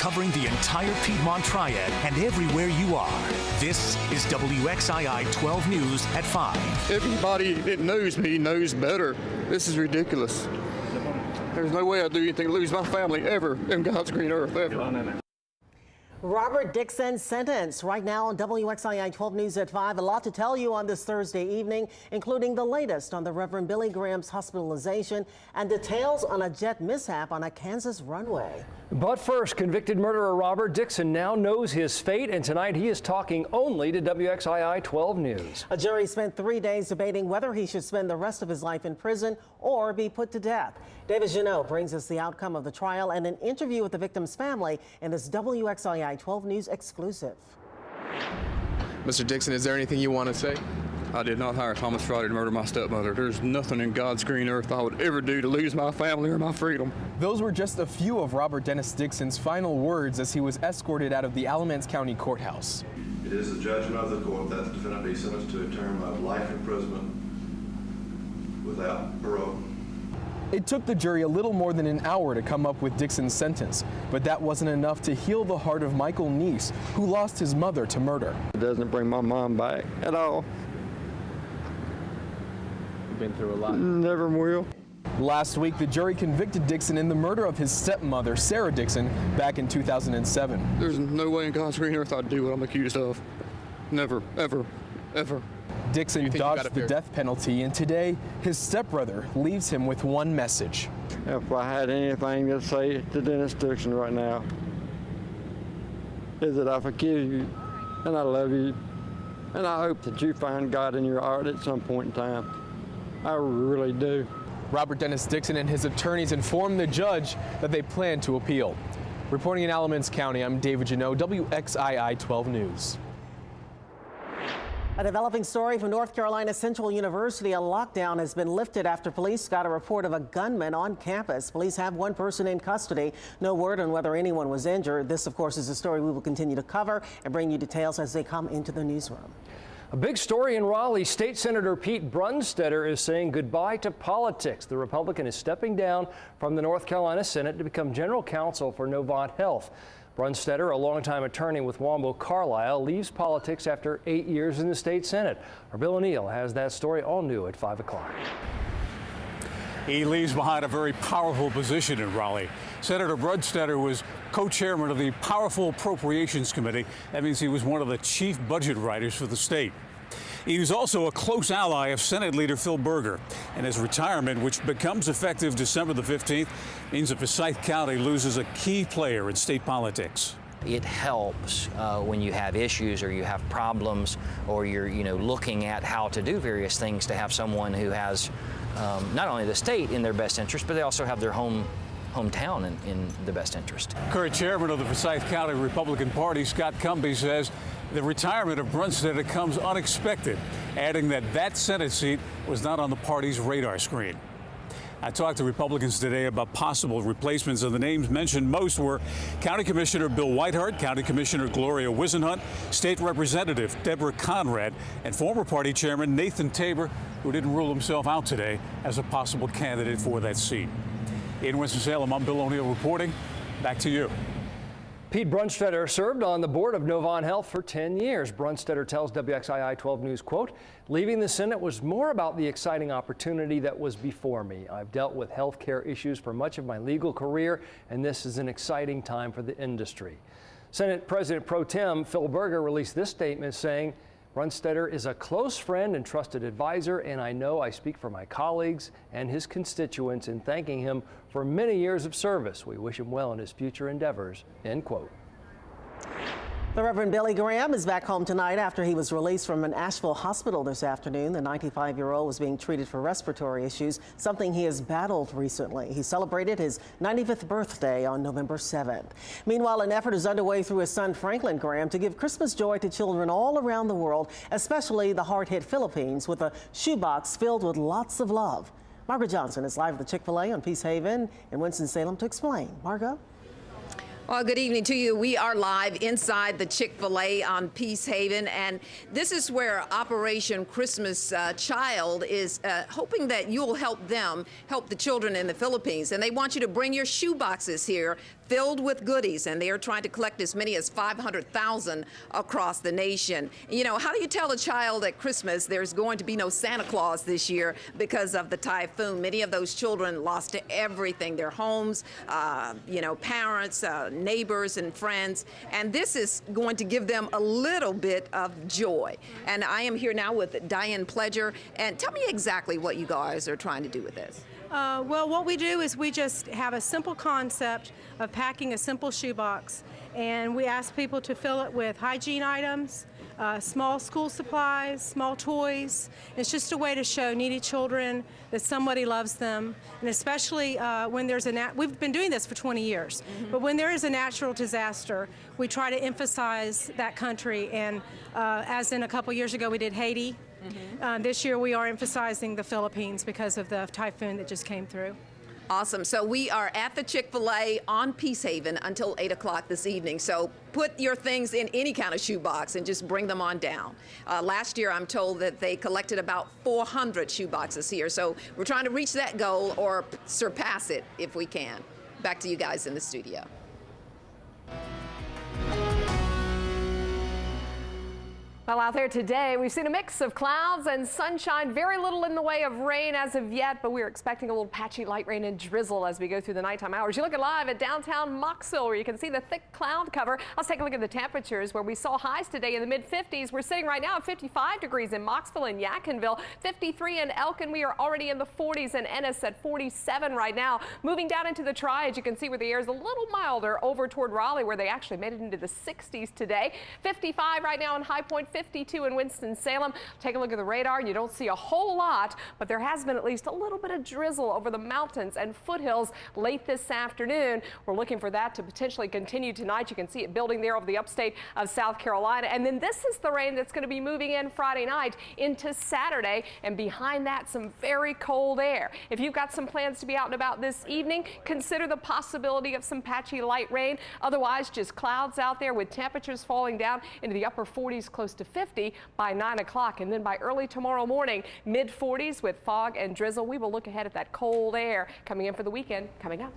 covering the entire Piedmont Triad and everywhere you are. This is WXII 12 News at 5. Everybody that knows me knows better. This is ridiculous. There's no way I'd do anything to lose my family ever in God's green earth, ever. Robert Dixon sentenced right now on WXII 12 News at 5. A lot to tell you on this Thursday evening, including the latest on the Reverend Billy Graham's hospitalization and details on a jet mishap on a Kansas runway. But first, convicted murderer Robert Dixon now knows his fate, and tonight he is talking only to WXII 12 News. A jury spent 3 days debating whether he should spend the rest of his life in prison or be put to death. David Janot brings us the outcome of the trial and an interview with the victim's family in this WXII 12 News exclusive. Mr. Dixon, is there anything you want to say? I did not hire Thomas Friday to murder my stepmother. There's nothing in God's green earth I would ever do to lose my family or my freedom. Those were just a few of Robert Dennis Dixon's final words as he was escorted out of the Alamance County Courthouse. It is the judgment of the court that the defendant be sentenced to a term of life imprisonment without parole. It took the jury a little more than an hour to come up with Dixon's sentence, but that wasn't enough to heal the heart of Michael Neese, who lost his mother to murder. It doesn't bring my mom back at all. You've been through a lot. Never will. Last week, the jury convicted Dixon in the murder of his stepmother, Sarah Dixon, back in 2007. There's no way in God's green earth I'd do what I'm accused of. Never, ever, ever. Dixon dodged the death penalty, and today, his stepbrother leaves him with one message. If I had anything to say to Dennis Dixon right now, is that I forgive you, and I love you, and I hope that you find God in your heart at some point in time. I really do. Robert Dennis Dixon and his attorneys informed the judge that they plan to appeal. Reporting in Alamance County, I'm David Janot, WXII 12 News. A developing story from North Carolina Central University. A lockdown has been lifted after police got a report of a gunman on campus. Police have one person in custody. No word on whether anyone was injured. This, of course, is a story we will continue to cover and bring you details as they come into the newsroom. A big story in Raleigh. State Senator Pete Brunstetter is saying goodbye to politics. The Republican is stepping down from the North Carolina Senate to become general counsel for Novant Health. Brunstetter, a longtime attorney with Wombo Carlisle, leaves politics after 8 years in the state Senate. Our Bill O'Neill has that story all new at 5 o'clock. He leaves behind a very powerful position in Raleigh. Senator Brunstetter was co-chairman of the Powerful Appropriations Committee. That means he was one of the chief budget writers for the state. He was also a close ally of Senate Leader Phil Berger, and his retirement, which becomes effective December the 15th, means that Forsyth County loses a key player in state politics. It helps when you have issues or you have problems or you're looking at how to do various things to have someone who has not only the state in their best interest, but they also have their hometown in the best interest. Current chairman of the Forsyth County Republican Party, Scott Cumbie, says the retirement of Brunstetter comes unexpected, adding that Senate seat was not on the party's radar screen. I talked to Republicans today about possible replacements, and the names mentioned most were County Commissioner Bill Whitehart, County Commissioner Gloria Wisenhunt, State Representative Deborah Conrad, and former party chairman Nathan Tabor, who didn't rule himself out today as a possible candidate for that seat. In Winston-Salem, I'm Bill O'Neill reporting. Back to you. Pete Brunstetter served on the board of Novant Health for 10 years. Brunstetter tells WXII 12 News, quote, "Leaving the Senate was more about the exciting opportunity that was before me. I've dealt with health care issues for much of my legal career, and this is an exciting time for the industry." Senate President Pro Tem Phil Berger released this statement saying, "Brunstetter is a close friend and trusted advisor, and I know I speak for my colleagues and his constituents in thanking him for many years of service. We wish him well in his future endeavors," end quote. The Reverend Billy Graham is back home tonight after he was released from an Asheville hospital this afternoon. The 95-year-old was being treated for respiratory issues, something he has battled recently. He celebrated his 95th birthday on November 7th. Meanwhile, an effort is underway through his son Franklin Graham to give Christmas joy to children all around the world, especially the hard-hit Philippines, with a shoebox filled with lots of love. Margaret Johnson is live at the Chick-fil-A on Peace Haven in Winston-Salem to explain. Margot? Well, good evening to you. We are live inside the Chick-fil-A on Peace Haven, and this is where Operation Christmas Child is hoping that you'll help them help the children in the Philippines. And they want you to bring your shoe boxes here filled with goodies, and they are trying to collect as many as 500,000 across the nation. You know, how do you tell a child at Christmas there's going to be no Santa Claus this year because of the typhoon? Many of those children lost everything, their homes, you know, parents, neighbors and friends, and this is going to give them a little bit of joy. And I am here now with Diane Pledger, and tell me exactly what you guys are trying to do with this. Well, what we do is we just have a simple concept of packing a simple shoebox, and we ask people to fill it with hygiene items, small school supplies, small toys. It's just a way to show needy children that somebody loves them, and especially when there's we've been doing this for 20 years, but when there is a natural disaster, we try to emphasize that country, and as in a couple years ago we did Haiti. This year we are emphasizing the Philippines because of the typhoon that just came through. Awesome. So we are at the Chick-fil-A on Peace Haven until 8 o'clock this evening. So put your things in any kind of shoebox and just bring them on down. Last year, I'm told that they collected about 400 shoeboxes here. So we're trying to reach that goal or surpass it if we can. Back to you guys in the studio. Well, out there today, we've seen a mix of clouds and sunshine, very little in the way of rain as of yet, but we're expecting a little patchy light rain and drizzle as we go through the nighttime hours. You're looking live at downtown Moxville, where you can see the thick cloud cover. Let's take a look at the temperatures, where we saw highs today in the mid-50s. We're sitting right now at 55 degrees in Moxville and Yadkinville, 53 in Elkin. We are already in the 40s in Ennis at 47 right now. Moving down into the Triad, you can see where the air is a little milder over toward Raleigh, where they actually made it into the 60s today. 55 right now in High Point, 52 in Winston-Salem. Take a look at the radar and you don't see a whole lot, but there has been at least a little bit of drizzle over the mountains and foothills late this afternoon. We're looking for that to potentially continue tonight. You can see it building there over the upstate of South Carolina. And then this is the rain that's going to be moving in Friday night into Saturday. And behind that, some very cold air. If you've got some plans to be out and about this evening, consider the possibility of some patchy light rain. Otherwise, just clouds out there with temperatures falling down into the upper 40s, close to 50 by 9 o'clock. And then by early tomorrow morning, mid-40s with fog and drizzle. We will look ahead at that cold air coming in for the weekend coming up.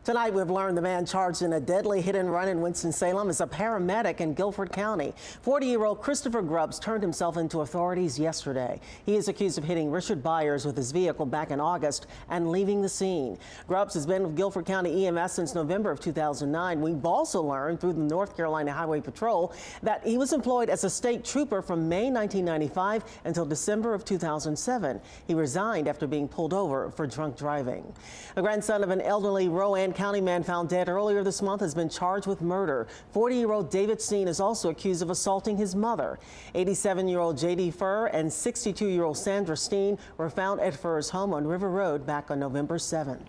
Tonight, we've learned the man charged in a deadly hit-and-run in Winston-Salem is a paramedic in Guilford County. 40-year-old Christopher Grubbs turned himself into authorities yesterday. He is accused of hitting Richard Byers with his vehicle back in August and leaving the scene. Grubbs has been with Guilford County EMS since November of 2009. We've also learned through the North Carolina Highway Patrol that he was employed as a state trooper from May 1995 until December of 2007. He resigned after being pulled over for drunk driving. A grandson of an elderly Rowan County man found dead earlier this month has been charged with murder. 40-year-old David Steen is also accused of assaulting his mother. 87-year-old J.D. Furr and 62-year-old Sandra Steen were found at Furr's home on River Road back on November 7th.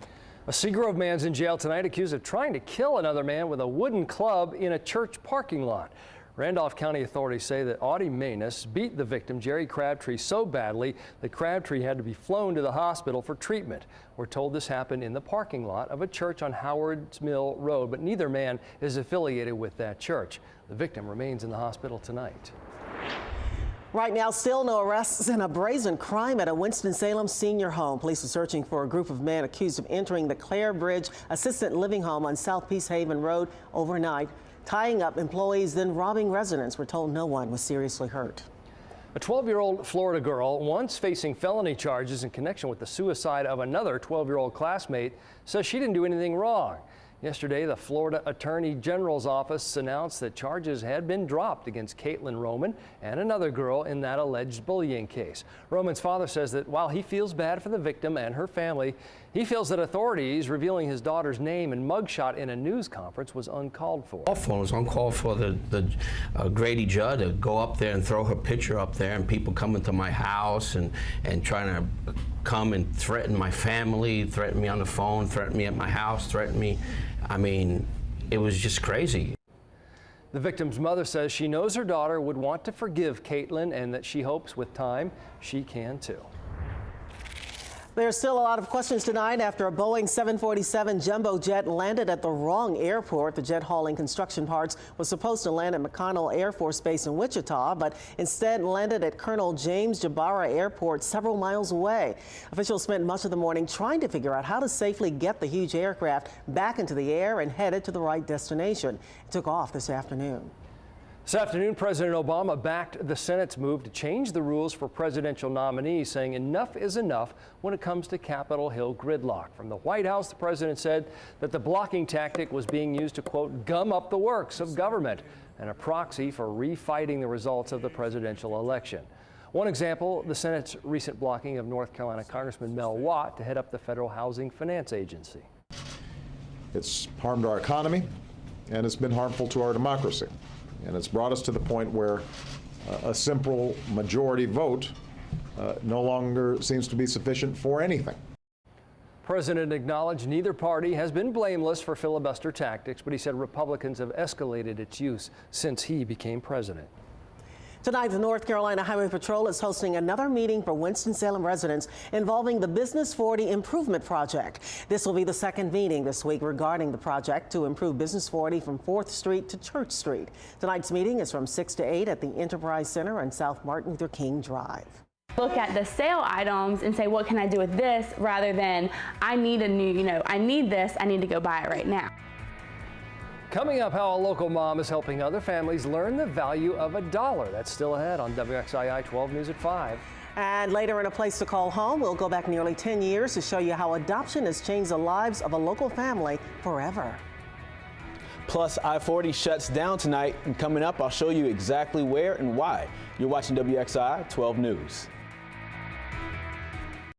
A Seagrove man's in jail tonight accused of trying to kill another man with a wooden club in a church parking lot. Randolph County authorities say that Audie Manus beat the victim, Jerry Crabtree, so badly that Crabtree had to be flown to the hospital for treatment. We're told this happened in the parking lot of a church on Howard's Mill Road, but neither man is affiliated with that church. The victim remains in the hospital tonight. Right now, still no arrests in a brazen crime at a Winston-Salem senior home. Police are searching for a group of men accused of entering the Clare Bridge Assisted Living Home on South Peace Haven Road overnight, tying up employees, then robbing residents. We're told no one was seriously hurt. A 12-year-old Florida girl, once facing felony charges in connection with the suicide of another 12-year-old classmate, says she didn't do anything wrong. Yesterday, the Florida Attorney General's office announced that charges had been dropped against Caitlin Roman and another girl in that alleged bullying case. Roman's father says that while he feels bad for the victim and her family, he feels that authorities revealing his daughter's name and mugshot in a news conference was uncalled for. It was uncalled for the Grady Judd to go up there and throw her picture up there, and people coming to my house and trying to come and threaten my family, threaten me on the phone, threaten me at my house, threaten me. I mean, it was just crazy. The victim's mother says she knows her daughter would want to forgive Caitlin and that she hopes with time she can too. There's still a lot of questions tonight after a Boeing 747 jumbo jet landed at the wrong airport. The jet hauling construction parts was supposed to land at McConnell Air Force Base in Wichita, but instead landed at Colonel James Jabara Airport several miles away. Officials spent much of the morning trying to figure out how to safely get the huge aircraft back into the air and headed to the right destination. It took off this afternoon. This afternoon, President Obama backed the Senate's move to change the rules for presidential nominees, saying enough is enough when it comes to Capitol Hill gridlock. From the White House, the president said that the blocking tactic was being used to, quote, gum up the works of government and a proxy for refighting the results of the presidential election. One example, the Senate's recent blocking of North Carolina Congressman Mel Watt to head up the Federal Housing Finance Agency. It's harmed our economy, and it's been harmful to our democracy. And it's brought us to the point where a simple majority vote no longer seems to be sufficient for anything. President acknowledged neither party has been blameless for filibuster tactics, but he said Republicans have escalated its use since he became president. Tonight, the North Carolina Highway Patrol is hosting another meeting for Winston-Salem residents involving the Business 40 Improvement Project. This will be the second meeting this week regarding the project to improve Business 40 from 4th Street to Church Street. Tonight's meeting is from 6 to 8 at the Enterprise Center on South Martin Luther King Drive. Look at the sale items and say, what can I do with this, rather than I need a new, I need this, I need to go buy it right now. Coming up, how a local mom is helping other families learn the value of $1. That's still ahead on WXII 12 News at 5. And later in A Place to Call Home, we'll go back nearly 10 years to show you how adoption has changed the lives of a local family forever. Plus, I-40 shuts down tonight, and coming up, I'll show you exactly where and why. You're watching WXII 12 News.